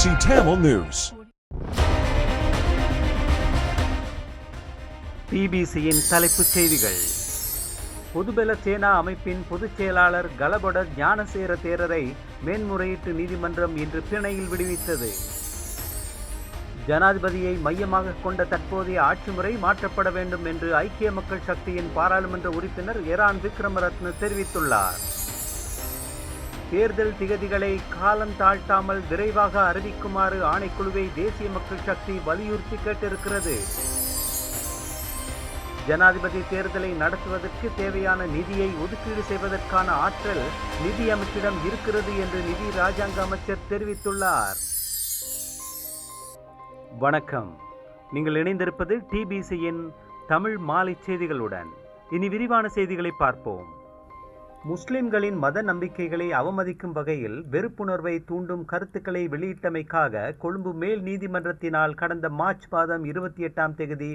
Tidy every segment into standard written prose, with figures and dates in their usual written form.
TBC Tamil News. TBCயின் தலைப்புச் செய்திகள். பொதுபல சேனா அமைப்பின் பொதுச் செயலாளர் கலபொட ஞானசேர தேரரை மேன்முறையீட்டு நீதிமன்றம் இன்று பிணையில் விடுவித்தது. ஜனாதிபதியை மையமாக கொண்ட தற்போதைய ஆட்சி முறை மாற்றப்பட வேண்டும் என்று ஐக்கிய மக்கள் சக்தியின் பாராளுமன்ற உறுப்பினர் எரான் விக்ரமரத்ன தெரிவித்துள்ளார். தேர்தல் திகதிகளை காலம் தாழ்த்தாமல் விரைவாக அறிவிக்குமாறு ஆணைக்குழுவை தேசிய மக்கள் சக்தி வலியுறுத்தி கேட்டிருக்கிறது. ஜனாதிபதி தேர்தலை நடத்துவதற்கு தேவையான நிதியை ஒதுக்கீடு செய்வதற்கான ஆற்றல் நிதி அமைச்சிடம் இருக்கிறது என்று நிதி ராஜாங்க அமைச்சர் தெரிவித்துள்ளார். வணக்கம், நீங்கள் இணைந்திருப்பது டிபிசியின் தமிழ் மாலை செய்திகளுடன். இனி விரிவான செய்திகளை பார்ப்போம். முஸ்லிம்களின் மத நம்பிக்கைகளை அவமதிக்கும் வகையில் வெறுப்புணர்வை தூண்டும் கருத்துக்களை வெளியிட்டமைக்காக கொழும்பு மேல் நீதிமன்றத்தினால் கடந்த மார்ச் மாதம் 28ஆம் தேதி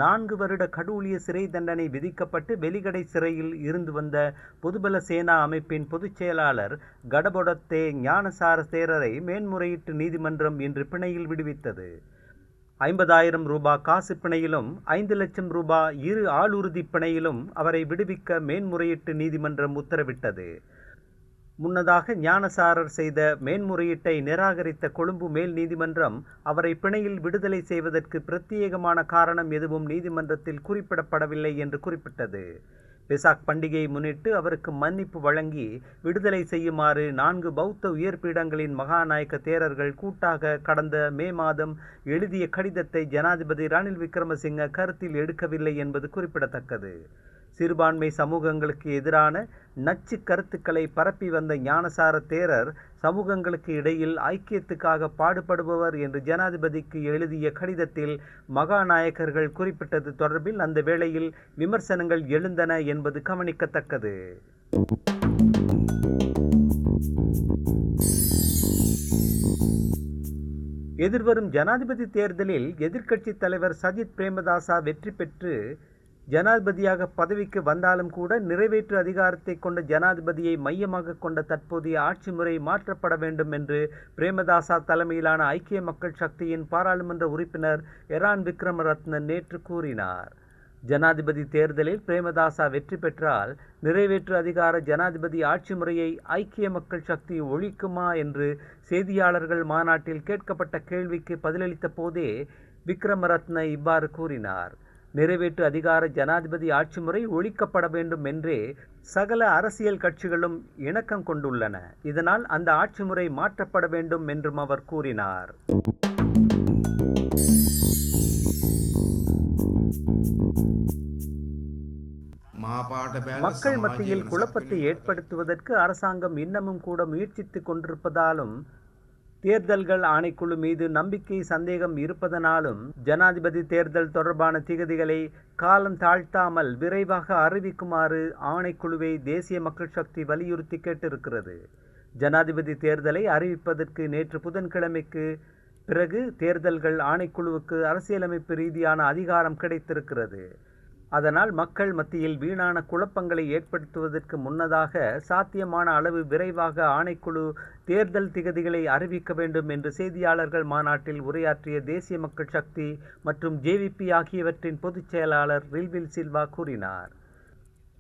4 வருட கடூழிய சிறை தண்டனை விதிக்கப்பட்டு வெலிகடை சிறையில் இருந்து வந்த பொதுபல சேனா அமைப்பின் பொதுச் செயலாளர் கடபொட ஞானசார தேரரை மேன்முறையீட்டு நீதிமன்றம் இன்று பிணையில் விடுவித்தது. 50,000 ரூபாய் காசு பிணையிலும் 5 லட்சம் ரூபாய் இரு ஆளுறுதி பிணையிலும் அவரை விடுவிக்க மேன்முறையீட்டு நீதிமன்றம் உத்தரவிட்டது. முன்னதாக ஞானசாரர் செய்த மேன்முறையீட்டை நிராகரித்த கொழும்பு மேல் நீதிமன்றம் அவரை பிணையில் விடுதலை செய்வதற்கு பிரத்யேகமான காரணம் எதுவும் நீதிமன்றத்தில் குறிப்பிடப்படவில்லை என்று குறிப்பிட்டது. பெசாக் பண்டிகையை முன்னிட்டு அவருக்கு மன்னிப்பு வழங்கி விடுதலை செய்யுமாறு 4 பௌத்த உயர்பீடங்களின் மகாநாயக்க தேரர்கள் கூட்டாக கடந்த மே மாதம் எழுதிய கடிதத்தை ஜனாதிபதி ரணில் விக்ரமசிங்க கருத்தில் எடுக்கவில்லை என்பது குறிப்பிடத்தக்கது. சிறுபான்மை சமூகங்களுக்கு எதிரான நச்சு கருத்துக்களை பரப்பி வந்த ஞானசார தேரர் சமூகங்களுக்கு இடையில் ஐக்கியத்துக்காக பாடுபடுபவர் என்று ஜனாதிபதிக்கு எழுதிய கடிதத்தில் மகாநாயக்கர்கள் குறிப்பிட்டது தொடர்பில் அந்த வேளையில் விமர்சனங்கள் எழுந்தன என்பது கவனிக்கத்தக்கது. எதிர்வரும் ஜனாதிபதி தேர்தலில் எதிர்க்கட்சி தலைவர் சஜித் பிரேமதாசா வெற்றி பெற்று ஜனாதிபதியாக பதவிக்கு வந்தாலும் கூட நிறைவேற்று அதிகாரத்தை கொண்ட ஜனாதிபதியை மையமாக கொண்ட தற்போதைய ஆட்சி முறை மாற்றப்பட வேண்டும் என்று பிரேமதாசா தலைமையிலான ஐக்கிய மக்கள் சக்தியின் பாராளுமன்ற உறுப்பினர் எரான் விக்ரமரத்ன நேற்று கூறினார். ஜனாதிபதி தேர்தலில் பிரேமதாசா வெற்றி பெற்றால் நிறைவேற்று அதிகார ஜனாதிபதி ஆட்சி முறையை ஐக்கிய மக்கள் சக்தி ஒழிக்குமா என்று செய்தியாளர்கள் மாநாட்டில் கேட்கப்பட்ட கேள்விக்கு பதிலளித்த போதே விக்ரமரத்ன இவ்வாறு கூறினார். நிறைவேற்று அதிகார ஜனாதிபதி ஆட்சி முறை ஒழிக்கப்பட வேண்டும் என்றே சகல அரசியல் கட்சிகளும் இணக்கம் கொண்டுள்ளன. இதனால் அந்த ஆட்சி முறை மாற்றப்பட வேண்டும் என்றும் அவர் கூறினார். மக்கள் மத்தியில் குழப்பத்தை ஏற்படுத்துவதற்கு அரசாங்கம் இன்னமும் கூட முயற்சித்துக் கொண்டிருப்பதாலும் தேர்தல்கள் ஆணைக்குழு மீது நம்பிக்கை சந்தேகம் இருப்பதனாலும் ஜனாதிபதி தேர்தல் தொடர்பான திகதிகளை காலம் தாழ்த்தாமல் விரைவாக அறிவிக்குமாறு ஆணைக்குழுவை தேசிய மக்கள் சக்தி வலியுறுத்தி கேட்டிருக்கிறது. ஜனாதிபதி தேர்தலை அறிவிப்பதற்கு நேற்று புதன்கிழமைக்கு பிறகு தேர்தல்கள் ஆணைக்குழுவுக்கு அரசியலமைப்பு ரீதியான அதிகாரம் கிடைத்திருக்கிறது. அதனால் மக்கள் மத்தியில் வீணான குழப்பங்களை ஏற்படுத்துவதற்கு முன்னதாக சாத்தியமான அளவு விரைவாக ஆணைக்குழு தேர்தல் திகதிகளை அறிவிக்க வேண்டும் என்று செய்தியாளர்கள் மாநாட்டில் உரையாற்றிய தேசிய மக்கள் சக்தி மற்றும் ஜேவிபி ஆகியவற்றின் பொதுச் செயலாளர் ரில்வில் சில்வா கூறினார்.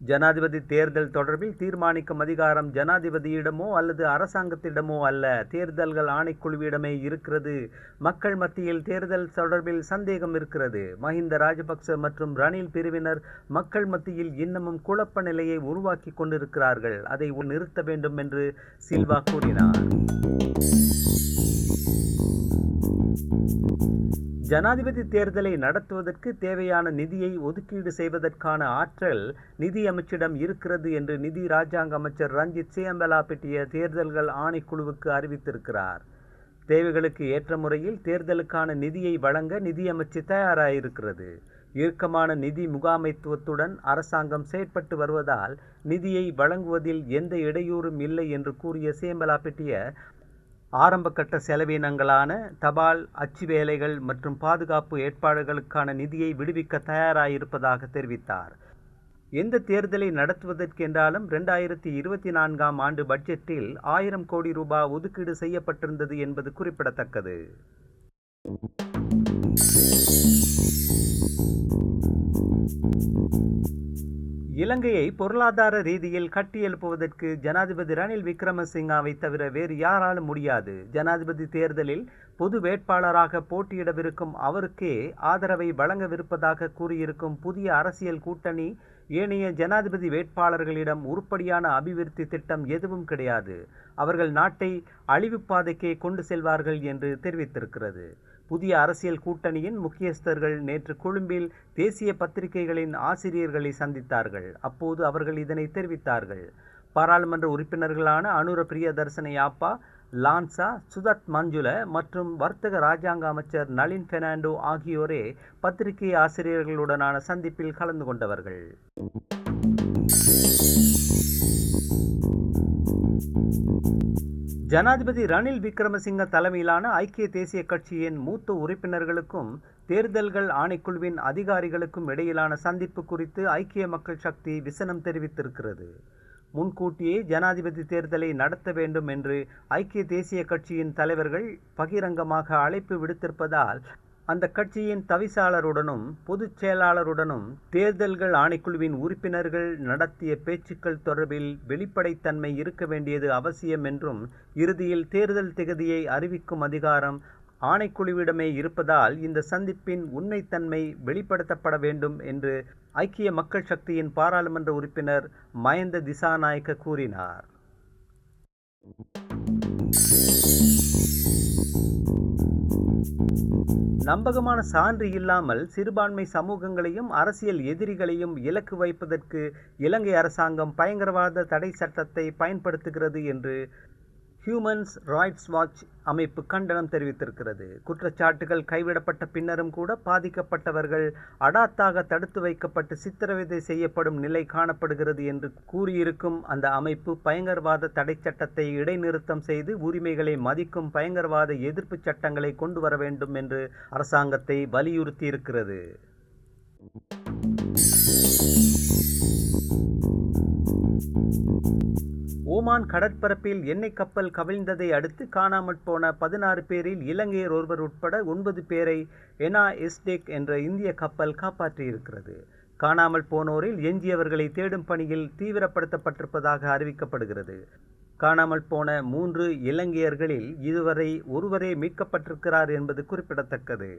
ஜனாதிபதி தேர்தல் தொடர்பில் தீர்மானிக்கும் அதிகாரம் ஜனாதிபதியிடமோ அல்லது அரசாங்கத்திடமோ அல்ல, தேர்தல்கள் ஆணைக்குழுவிடமே இருக்கிறது. மக்கள் மத்தியில் தேர்தல் தொடர்பில் சந்தேகம் இருக்கிறது. மஹிந்த ராஜபக்ச மற்றும் ரணில் பிரிவினர் மக்கள் மத்தியில் இன்னமும் குழப்ப நிலையை உருவாக்கி கொண்டிருக்கிறார்கள். அதை நிறுத்த வேண்டும் என்று சில்வா கூறினார். ஜனாதிபதி தேர்தலை நடத்துவதற்கு தேவையான நிதியை ஒதுக்கீடு செய்வதற்கான ஆற்றல் நிதி அமைச்சிடம் இருக்கிறது என்று நிதி ராஜாங்க அமைச்சர் ரஞ்சித் சியம்பலாபிட்டிய தேர்தல்கள் ஆணைக்குழுவுக்கு அறிவித்திருக்கிறார். தேவைகளுக்கு ஏற்ற முறையில் தேர்தலுக்கான நிதியை வழங்க நிதி அமைச்சு தயாராயிருக்கிறது. இறுக்கமான நிதி முகாமைத்துவத்துடன் அரசாங்கம் செயற்பட்டு வருவதால் நிதியை வழங்குவதில் எந்த இடையூறும் இல்லை என்று கூறிய சியம்பலாபிட்டிய ஆரம்பகட்ட செலவினங்களான தபால் அச்சு வேலைகள் மற்றும் பாதுகாப்பு ஏற்பாடுகளுக்கான நிதியை விடுவிக்க தயாராயிருப்பதாக தெரிவித்தார். எந்த தேர்தலை நடத்துவதற்கென்றாலும் 2024ஆம் ஆண்டு பட்ஜெட்டில் 1000 கோடி ரூபாய் ஒதுக்கீடு செய்யப்பட்டிருந்தது என்பது குறிப்பிடத்தக்கது. இலங்கையை பொருளாதார ரீதியில் கட்டியெழுப்புவதற்கு ஜனாதிபதி ரணில் விக்ரமசிங்காவை தவிர வேறு யாராலும் முடியாது. ஜனாதிபதி தேர்தலில் பொது வேட்பாளராக போட்டியிடவிருக்கும் அவருக்கே ஆதரவை வழங்கவிருப்பதாக கூறியிருக்கும் புதிய அரசியல் கூட்டணி ஏனைய ஜனாதிபதி வேட்பாளர்களிடம் உருப்படியான அபிவிருத்தி திட்டம் எதுவும் கிடையாது, அவர்கள் நாட்டை அழிவுப்பாதைக்கே கொண்டு செல்வார்கள் என்று தெரிவித்திருக்கிறது. புதிய அரசியல் கூட்டணியின் முக்கியஸ்தர்கள் நேற்று கொழும்பில் தேசிய பத்திரிகைகளின் ஆசிரியர்களை சந்தித்தார்கள். அப்போது அவர்கள் இதனை தெரிவித்தார்கள். பாராளுமன்ற உறுப்பினர்களான அனுர பிரியதர்சன யாப்பா, லான்சா, சுதத் மஞ்சுல மற்றும் வர்த்தக இராஜாங்க அமைச்சர் நளின் பெர்னாண்டோ ஆகியோரே பத்திரிகை ஆசிரியர்களுடனான சந்திப்பில் கலந்து கொண்டவர்கள். ஜனாதிபதி ரணில் விக்ரமசிங்க தலைமையிலான ஐக்கிய தேசிய கட்சியின் மூத்த உறுப்பினர்களுக்கும் தேர்தல்கள் ஆணைக்குழுவின் அதிகாரிகளுக்கும் இடையிலான சந்திப்பு குறித்து ஐக்கிய மக்கள் சக்தி விசனம் தெரிவித்திருக்கிறது. முன்கூட்டியே ஜனாதிபதி தேர்தலை நடத்த வேண்டும் என்று ஐக்கிய தேசிய கட்சியின் தலைவர்கள் பகிரங்கமாக அழைப்பு விடுத்திருப்பதால் அந்த கட்சியின் தவிசாளருடனும் பொதுச் செயலாளருடனும் தேர்தல்கள் ஆணைக்குழுவின் உறுப்பினர்கள் நடத்திய பேச்சுக்கள் தொடர்பில் வெளிப்படைத்தன்மை இருக்க வேண்டியது அவசியம் என்றும், இறுதியில் தேர்தல் திகதியை அறிவிக்கும் அதிகாரம் ஆணைக்குழுவிடமே இருப்பதால் இந்த சந்திப்பின் உண்மைத்தன்மை வெளிப்படுத்தப்பட வேண்டும் என்று ஐக்கிய மக்கள் சக்தியின் பாராளுமன்ற உறுப்பினர் மஹிந்த திசாநாயக்க கூறினார். நம்பகமான சான்று இல்லாமல் சிறுபான்மை சமூகங்களையும் அரசியல் எதிரிகளையும் இலக்கு வைப்பதற்கு இலங்கை அரசாங்கம் பயங்கரவாத தடை சட்டத்தை பயன்படுத்துகிறது என்று ஹியூமன்ஸ் ரைட்ஸ் வாட்ச் அமைப்பு கண்டனம் தெரிவித்திருக்கிறது. குற்றச்சாட்டுகள் கைவிடப்பட்ட பின்னரும் கூட பாதிக்கப்பட்டவர்கள் அடாத்தாக தடுத்து வைக்கப்பட்டு சித்திரவதை செய்யப்படும் நிலை காணப்படுகிறது என்று கூறியிருக்கும் அந்த அமைப்பு பயங்கரவாத தடை சட்டத்தை இடைநிறுத்தம் செய்து உரிமைகளை மதிக்கும் பயங்கரவாத எதிர்ப்பு சட்டங்களை கொண்டு வர வேண்டும் என்று அரசாங்கத்தை வலியுறுத்தியிருக்கிறது. ஓமான் கடற்பரப்பில் எண்ணெய் கப்பல் கவிழ்ந்ததை அடுத்து காணாமற் போன 16 பேரில் இலங்கையர் ஒருவர் உட்பட 9 பேரை எனா எஸ்டேக் என்ற இந்திய கப்பல் காப்பாற்றியிருக்கிறது. காணாமல் போனோரில் எஞ்சியவர்களை தேடும் பணியில் தீவிரப்படுத்தப்பட்டிருப்பதாக அறிவிக்கப்படுகிறது. காணாமல் போன 3 இலங்கையர்களில் இதுவரை ஒருவரே மீட்கப்பட்டிருக்கிறார் என்பது குறிப்பிடத்தக்கது.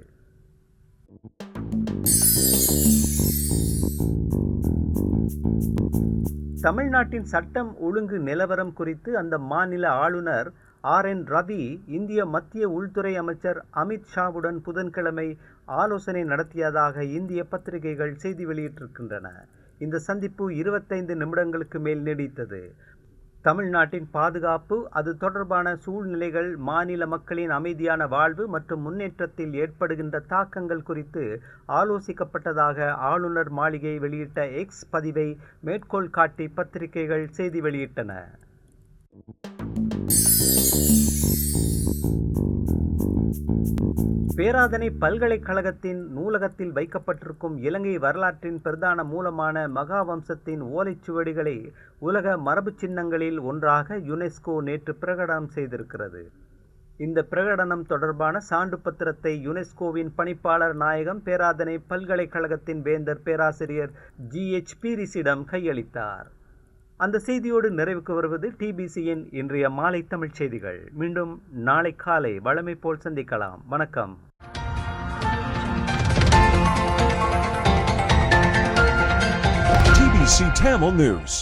தமிழ்நாட்டின் சட்டம் ஒழுங்கு நிலவரம் குறித்து அந்த மாநில ஆளுநர் RN ரவி இந்திய மத்திய உள்துறை அமைச்சர் அமித் ஷாவுடன் புதன்கிழமை ஆலோசனை நடத்தியதாக இந்திய பத்திரிகைகள் செய்தி வெளியிட்டிருக்கின்றன. இந்த சந்திப்பு 25 நிமிடங்களுக்கு மேல் நீடித்தது. தமிழ்நாட்டின் பாதுகாப்பு, அது தொடர்பான சூழ்நிலைகள், மாநில மக்களின் அமைதியான வாழ்வு மற்றும் முன்னேற்றத்தில் ஏற்படுகின்ற தாக்கங்கள் குறித்து ஆலோசிக்கப்பட்டதாக ஆளுநர் மாளிகை வெளியிட்ட எக்ஸ் பதிவை மேற்கோள் காட்டி பத்திரிகைகள் செய்தி வெளியிட்டன. பேராதனை பல்கலைக்கழகத்தின் நூலகத்தில் வைக்கப்பட்டிருக்கும் இலங்கை வரலாற்றின் பிரதான மூலமான மகாவம்சத்தின் ஓலைச்சுவடிகளை உலக மரபு சின்னங்களில் ஒன்றாக யுனெஸ்கோ நேற்று பிரகடனம் செய்திருக்கிறது. இந்த பிரகடனம் தொடர்பான சான்று பத்திரத்தை யுனெஸ்கோவின் பணிப்பாளர் நாயகம் பேராதனை பல்கலைக்கழகத்தின் வேந்தர் பேராசிரியர் GH பீரிஸிடம் கையளித்தார். அந்த செய்தியோடு நிறைவுக்கு வருவது TBCயின் இன்றைய மாலை தமிழ் செய்திகள். மீண்டும் நாளை காலை வழமை போல் சந்திக்கலாம். வணக்கம். TBC Tamil News.